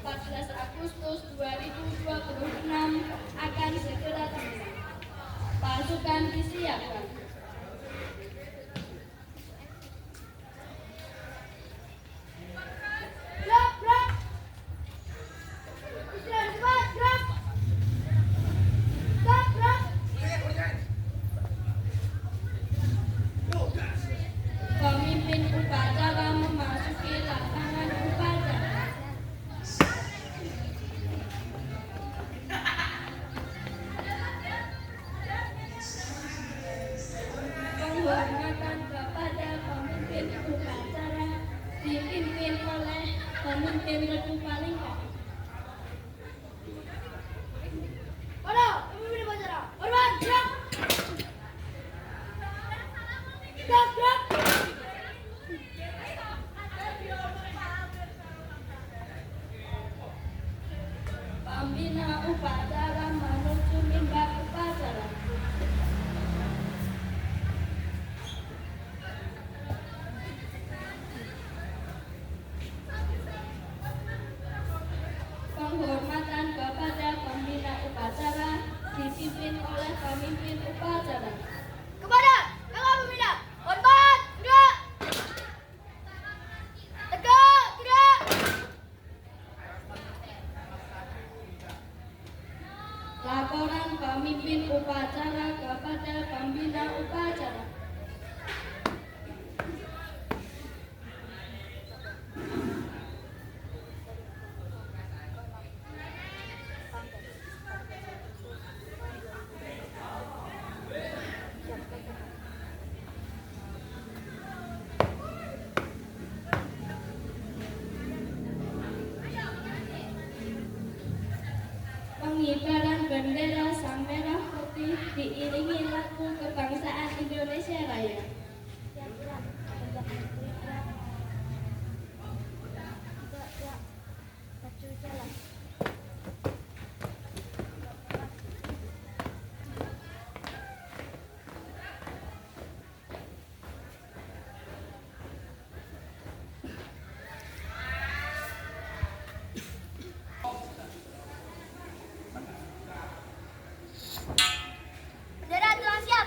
14 Agustus 2026 akan segera tiba. Pasukan disiapkan. Pemimpin upacara memasuki lapangan upacara. Penghormatan kepada pemimpin upacara dipimpin oleh pemimpin Redu Palingkah. Pada pemimpin upacara, hormat, gerak. Gerak, gerak. Pembina upacara menuju mimbar upacara. Penghormatan kepada pembina upacara dipimpin oleh pemimpin upacara. Kepada kakak pembina, hormat, gerak. Tegak, gerak. Laporan pemimpin upacara kepada pembina upacara. Pengibaran bendera Sang Merah Putih diiringi lagu kebangsaan Indonesia Raya. Bendera telah siap.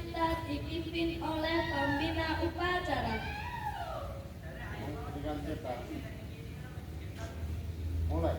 kita dipimpin oleh pembina upacara. Pendidikan kita mulai.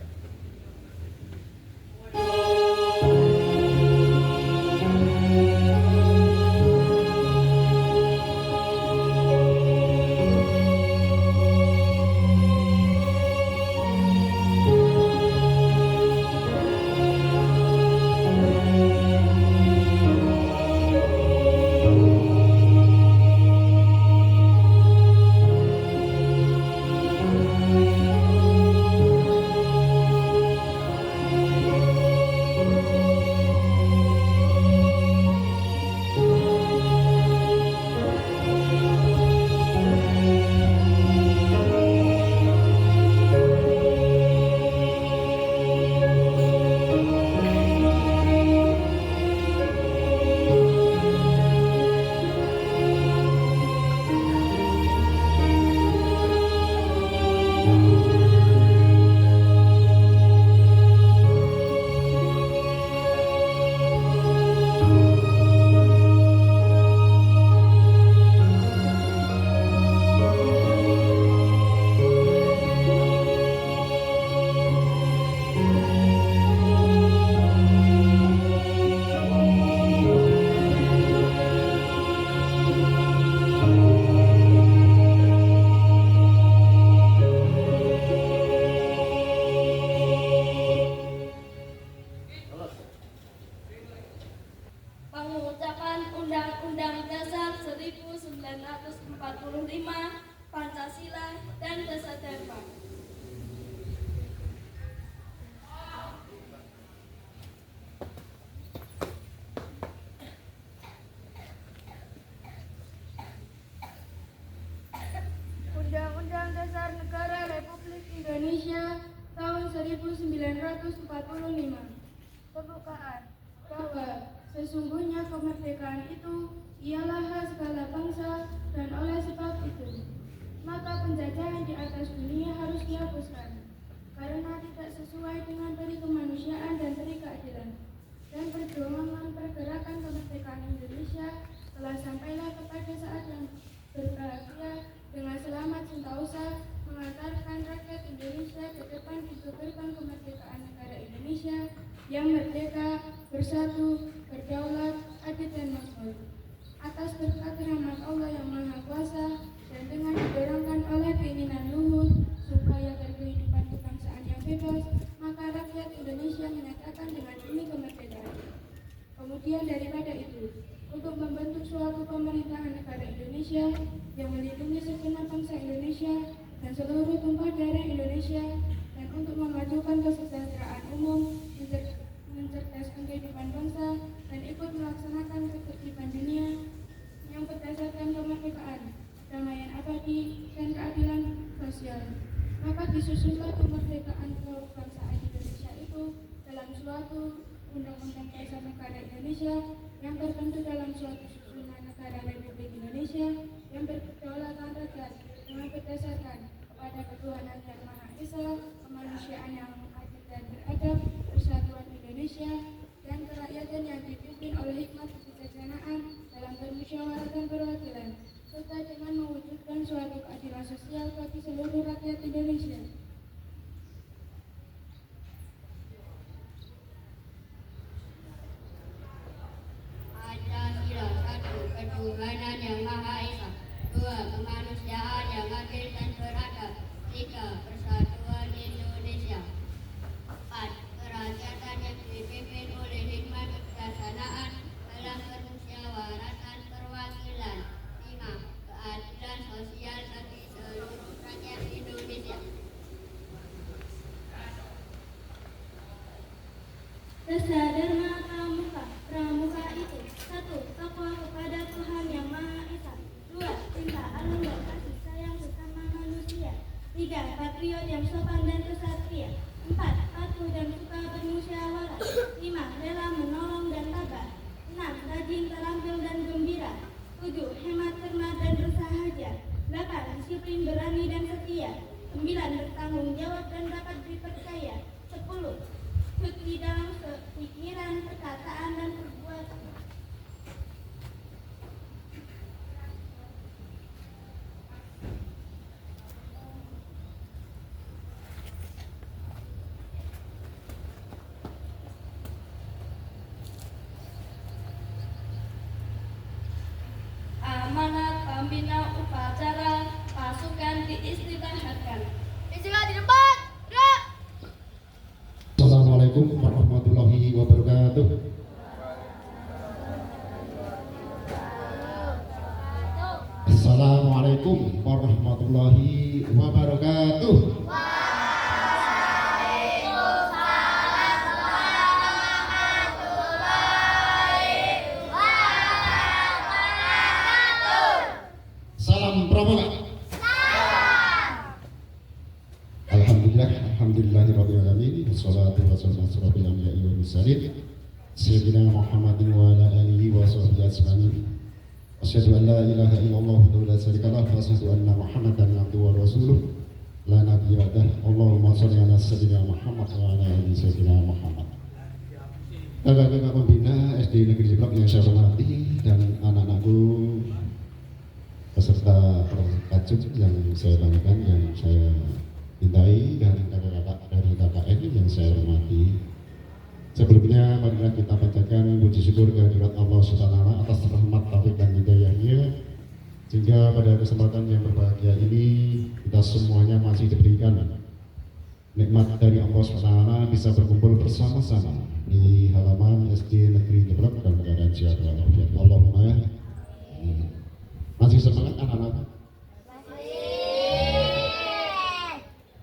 Pengucapan Undang-Undang Dasar 1945, Pancasila, dan Kesadaran. Undang-Undang Dasar Negara Republik Indonesia tahun 1945. Pembukaan bahwa sesungguhnya kemerdekaan itu ialah hak segala bangsa dan oleh sebab itu maka penjajahan di atas dunia harus dihapuskan karena tidak sesuai dengan peri kemanusiaan dan peri keadilan. Dan perjuangan pergerakan kemerdekaan Indonesia telah sampailah kepada saat yang berbahagia dengan selamat sentosa mengantarkan rakyat Indonesia ke depan pintu gerbang kemerdekaan negara Indonesia yang merdeka, bersatu, berdaulat, adil dan makmur. Atas berkat rahmat Allah yang Maha Kuasa dan dengan didorongkan oleh keinginan luhur supaya berkehidupan kebangsaan yang bebas, maka rakyat Indonesia menyatakan dengan ini kemerdekaan. Kemudian daripada itu, untuk membentuk suatu pemerintahan negara Indonesia yang melindungi segenap bangsa Indonesia dan seluruh tumpah darah Indonesia, dan untuk memajukan kesejahteraan umum, mencerdaskan kehidupan bangsa, dan ikut melaksanakan ketertiban dunia yang berdasarkan kemerdekaan, kedamaian abadi, dan keadilan sosial. Maka disusunlah kemerdekaan kebangsaan Indonesia itu dalam suatu Undang-Undang Dasar Negara Indonesia yang tertentu dalam suatu susunan negara Republik Indonesia yang berdaulatkan rakyat dengan berdasarkan kepada ketuhanan yang Maha Esa, kemanusiaan yang adil dan beradab, persatuan Indonesia, dan kerakyatan yang dipimpin oleh hikmat kebijaksanaan dalam bermusyawarah dan perwakilan, serta dengan mewujudkan suatu keadilan sosial bagi seluruh rakyat Indonesia. Pancasila 1. Ketuhanan yang Maha Esa. 2. Kemanusiaan yang adil dan beradab. 3. Persatuan Indonesia. 4. Kerakyatan yang dipimpin oleh hikmat kebijaksanaan dalam permusyawaratan perwakilan. 5. Keadilan sosial bagi seluruh rakyat Indonesia. Dharma Pramuka. Pramuka itu 1. Takwa kepada Tuhan Yang Maha Esa. 2. Cinta alam dan kasih sayang sesama manusia. 3. Patriot yang sopan dan kesatria. 4. Patuh dan suka bermusyawarah. 5. Rela menolong dan tabah. 6. Rajin, terampil dan gembira. 7. Hemat, cermat dan bersahaja. 8. Disiplin, berani dan setia. 9. Bertanggung jawab dan dapat dipercaya. 10. Suci dalam pikiran, perkataan dan perbuatan. warahmatullahi wabarakatuh. Salam pramuka. Alhamdulillahirabbil alamin wassalatu wassalamu ala asyrofil anbiya'i wal mursalin sayyidina Muhammadin wa ala alihi wa sahbihi ajmain. Asyhadu an la ilaha illallah wa la syarika lah wa asyhadu anna Muhammadan abduhu wa rasuluh la nabiyya ba'dah. Allahumma shalli ala sayyidina Muhammad wa ala ali sayyidina Muhammad. Kakak-kakak pembina SD Negeri Jeblok yang saya hormati dan anak-anakku peserta tajuk yang saya banggakan, yang saya cintai, dan kakak-kakak dari KKN yang saya hormati. Sebelumnya marilah kita panjatkan puji syukur kehadirat Allah Subhanahu wa taala atas rahmat, taufik dan hidayahnya, sehingga pada kesempatan yang berbahagia ini kita semuanya masih diberikan nikmat dari Allah Subhanahu wa taala bisa berkumpul bersama-sama di halaman SD Negeri Jeblok dalam keadaan sehat walafiat. Allahumma amin. Masih semangat anak-anak?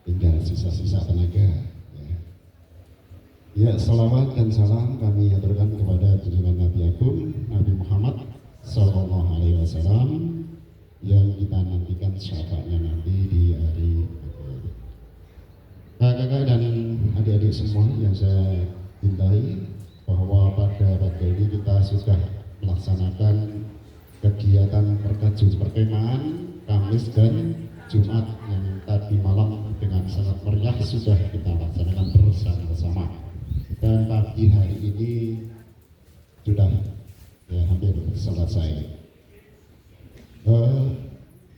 Tinggal sisa-sisa tenaga. Ya, salawat dan salam kami aturkan kepada junjungan Nabi Agung Nabi Muhammad Sallallahu Alaihi Wasallam yang kita nantikan syafaatnya nanti di hari akhir. Kakak-kakak dan adik-adik semua yang saya cintai, bahwa pada pagi ini kita sudah melaksanakan kegiatan perkajun perkemahan Kamis dan Jumat yang tadi malam dengan sangat meriah sudah kita laksanakan bersama-sama. Dan pagi hari ini sudah hampir selesai.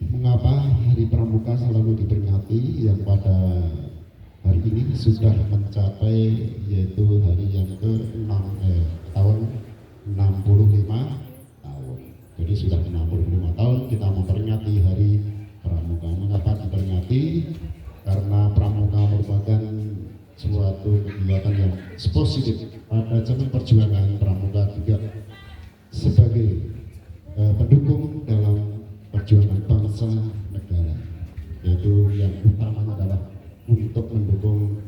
Mengapa Hari Pramuka selalu diperingati, yang pada hari ini sudah mencapai yaitu hari yang ke-6 tahun 65 tahun. Jadi sudah 65 tahun kita memperingati Hari Pramuka. Mengapa diperingati? Karena Pramuka merupakan suatu kegiatan yang positif pada zaman perjuangan. Pramuka juga sebagai pendukung dalam perjuangan bangsa negara, yaitu yang utamanya adalah untuk mendukung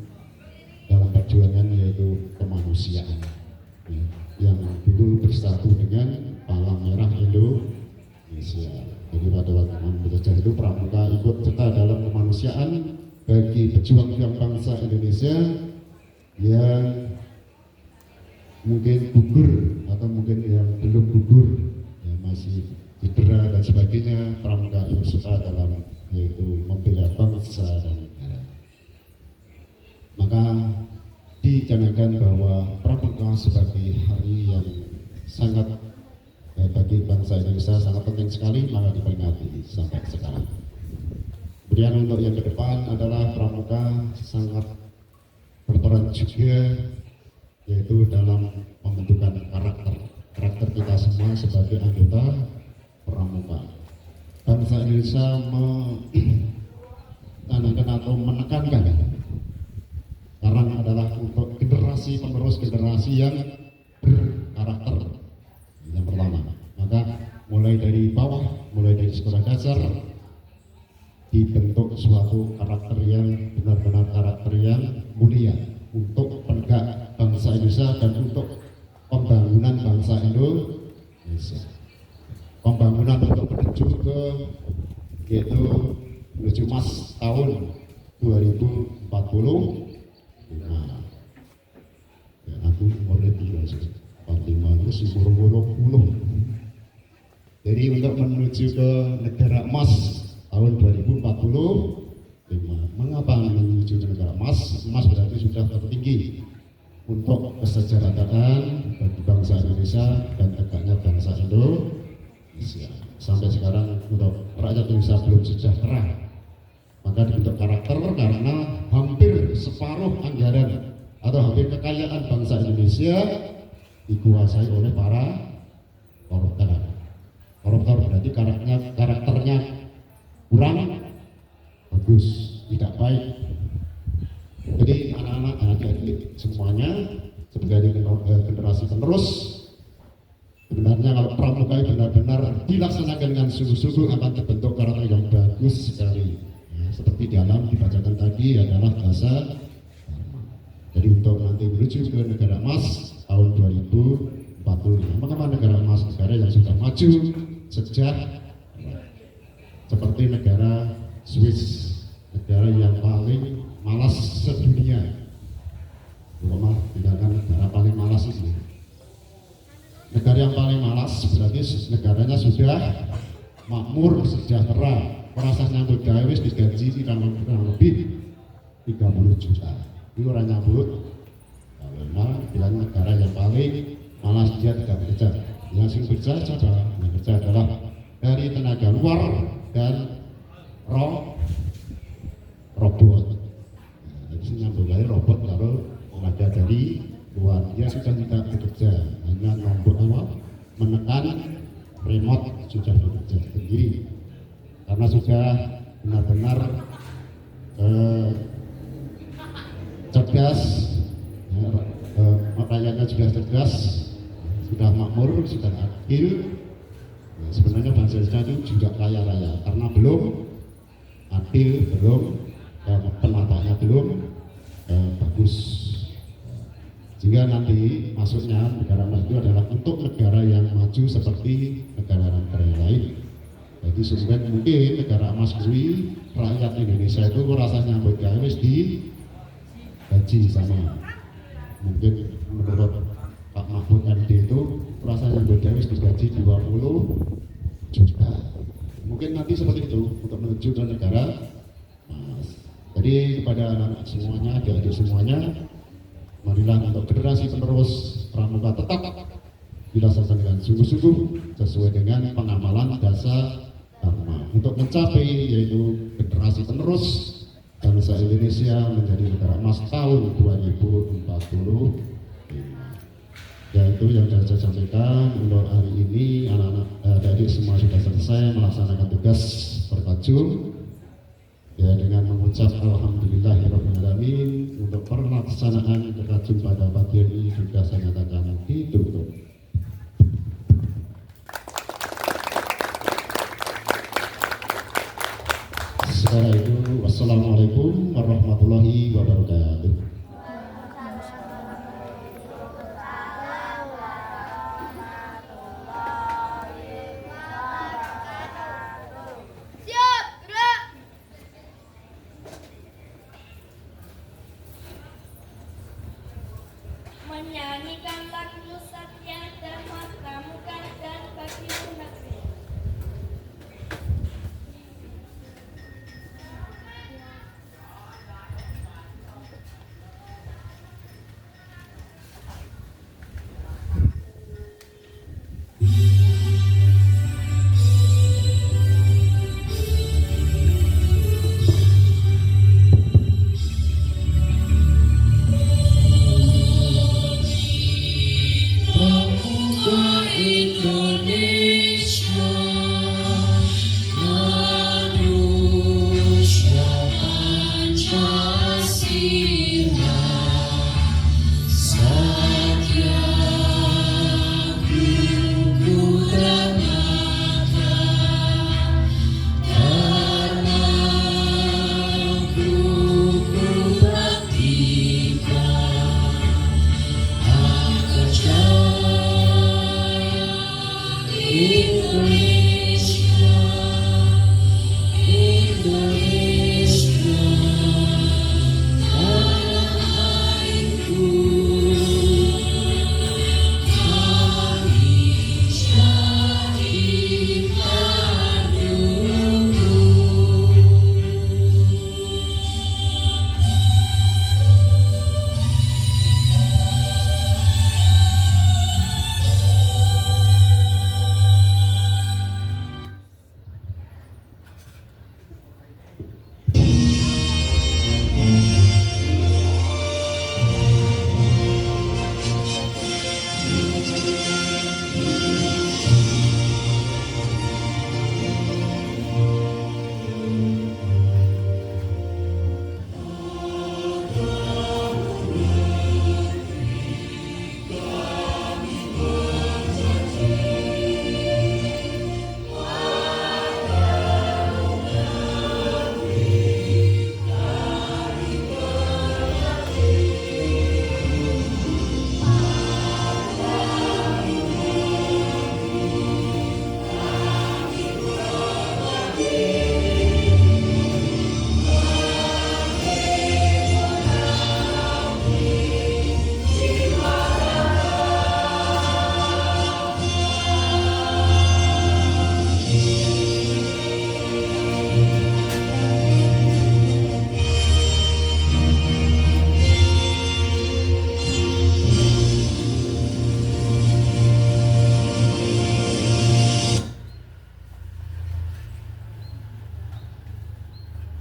dalam perjuangan yaitu kemanusiaan, yang dulu bersatu dengan Palang Merah Indonesia. Jadi pada waktu menjajah itu Pramuka ikut serta dalam kemanusiaan bagi pejuang-pejuang bangsa Indonesia yang mungkin gugur atau mungkin yang belum gugur, yang masih cedera dan sebagainya. Pramuka ikut serta dalam yaitu membela bangsa dan negara. Maka dicanangkan bahwa Pramuka sebagai hari yang sangat bagi bangsa Indonesia sangat penting sekali, maka diperingati sampai sekarang. Kemudian untuk yang ke depan adalah Pramuka sangat berperan juga yaitu dalam pembentukan karakter kita semua sebagai anggota Pramuka. Bangsa Indonesia menanamkan atau menekankan sekarang adalah untuk generasi penerus generasi yang berkarakter. Yang pertama, maka mulai dari bawah, mulai dari sekolah dasar dibentuk suatu karakter yang benar-benar karakter yang mulia untuk penegak bangsa Indonesia dan untuk pembangunan bangsa Indonesia. Pembangunan untuk menuju ke yaitu menuju Mas tahun 2040. Nah, ya, aku umurnya 45 terus umur 20. Jadi untuk menuju ke negara emas tahun 2045. Mengapa menuju ke negara emas? Emas berarti sudah tertinggi untuk kesejahteraan bagi bangsa Indonesia dan tegaknya bangsa Indonesia. Sampai sekarang untuk rakyat Indonesia belum sejahtera. Maka dibentuk karakter karena hampir separuh anggaran atau hampir kekayaan bangsa Indonesia dikuasai oleh para koruptor. Koruptor berarti karakternya kurang bagus, tidak baik. Jadi anak-anak adik-adik semuanya sebagai generasi penerus, sebenarnya kalau Pramuka benar-benar dilaksanakan dengan sungguh-sungguh akan terbentuk karakter yang bagus sekali. seperti dalam dibacakan tadi adalah bahasa Dharma. Jadi untuk nanti menuju ke negara emas tahun 2045. Bagaimana negara emas? Negara yang sudah maju sejak seperti negara Swiss, negara yang paling malas sedunia. Bukan tinggalkan negara paling malas ini. Negara yang paling malas berarti negaranya sudah makmur, sejahtera, merasa nyambut gawe digaji kurang lebih 30 juta. Ini orang nyambut kalau bilang negara yang paling malas dia tidak bekerja. Yang bekerja coba, yang bekerja adalah dari tenaga luar dan robot. Jadi nyambut gawe robot kalau tenaga dari luar dia sudah tidak bekerja, hanya nombor menekan remote sudah bekerja sendiri karena sudah benar-benar cerdas, rakyatnya juga cerdas, sudah makmur, sudah adil. Sebenarnya bangsa Indonesia itu juga kaya raya karena belum adil, belum penataannya belum bagus. Sehingga nanti maksudnya negara emas itu adalah untuk negara yang maju seperti negara-negara lain. Jadi sebenarnya mungkin negara emas itu rakyat Indonesia itu rasanya nyambut gawe di gaji sama. Mungkin menurut Pak Mahfud MD itu rasanya nyambut gawe di gaji 20 juta. Mungkin nanti seperti itu untuk menuju ke negara emas. Jadi kepada anak-anak semuanya, adik-adik semuanya, marilah untuk generasi penerus pramuka tetap dilaksanakan dengan sungguh-sungguh sesuai dengan pengamalan dasar Dharma untuk mencapai yaitu generasi penerus bangsa Indonesia menjadi negara emas tahun 2045. Yaitu yang sudah saya sampaikan untuk hari ini, anak-anak adik semua sudah selesai melaksanakan tugas bertajum. Ya, dengan mengucap alhamdulillahirrahmanirrahim untuk pelaksanaan terkajun pada pagi ini sudah saya nyatakan ditutup. Sekarang itu wassalamualaikum warahmatullahi wabarakatuh. Menyanyikan lagu Satya Dharma Pramuka dan Bagi Munafik.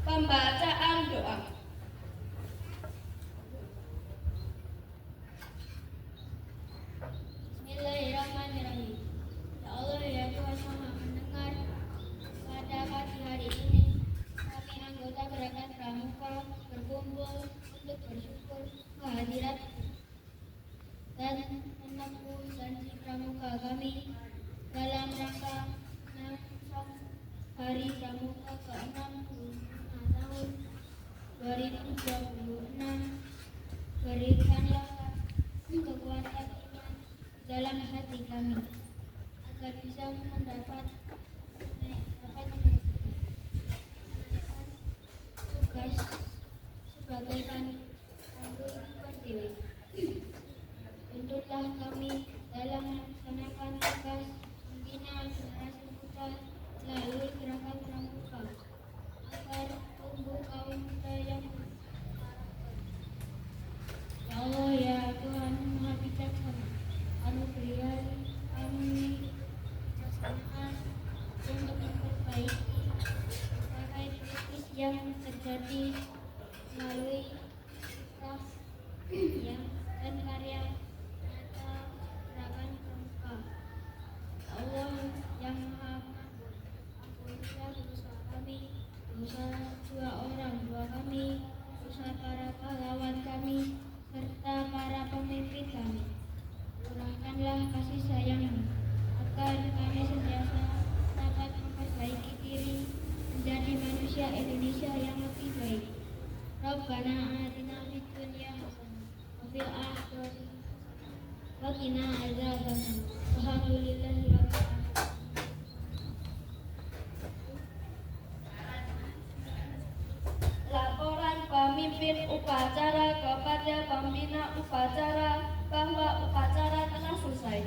Pembacaan doa. Bismillahirrahmanirrahim. Ya Allah, ya Tuhan Maha Mendengar, pada pagi hari ini kami anggota Gerakan Pramuka berkumpul untuk bersyukur kehadirat dan menempuh janji pramuka kami dalam rangka menyongsong Hari Pramuka ke-65 tahun 2026. Berikanlah kekuatan iman dalam hati kami agar bisa mendapat tugas sebagai pandu pertiwi. Tuntutlah kami dalam melaksanakan tugas membina generasi muda melalui Gerakan Pramuka agar tumbuh kaum muda yang Ya Allah, ya Tuhan Maha Bijaksana, anugerahi kami pelaksanaan untuk memperbaiki pakai kritis yang terjadi melalui kitab yang dan karya nyata Gerakan Pramuka. Ya Allah yang Maha Pengampun, ampunilah dosa kami, dosa dua kami, dosa para pahlawan kami, serta para pemimpin kami. Curahkanlah kasih sayang-Mu agar kami senantiasa dapat memperbaiki diri menjadi manusia Indonesia yang lebih baik. Rabbana atina fid dunya hasanah wa fil akhirati hasanah wa qina adzabannar. Alhamdulillahi rabbil alamin. Laporan pemimpin upacara kepada pembina upacara bahwa upacara telah selesai.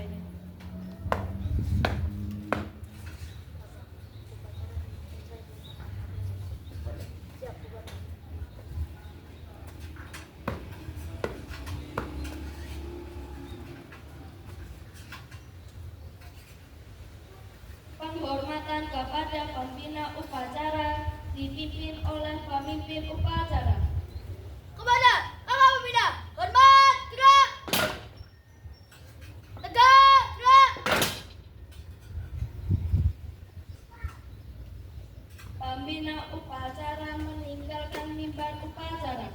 Penghormatan kepada pembina upacara dipimpin oleh pemimpin upacara. Kepada para pembina, hormat, gerak! Tegak, gerak! Pembina upacara meninggalkan mimbar upacara.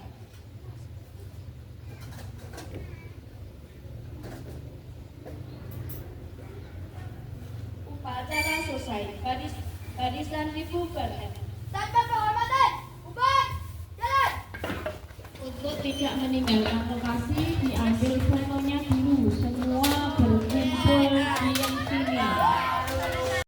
Upacara selesai. Barisan dibubarkan. Tanpa penghormatan, bubar, jalan! Untuk tidak meninggalkan lokasi diambil foto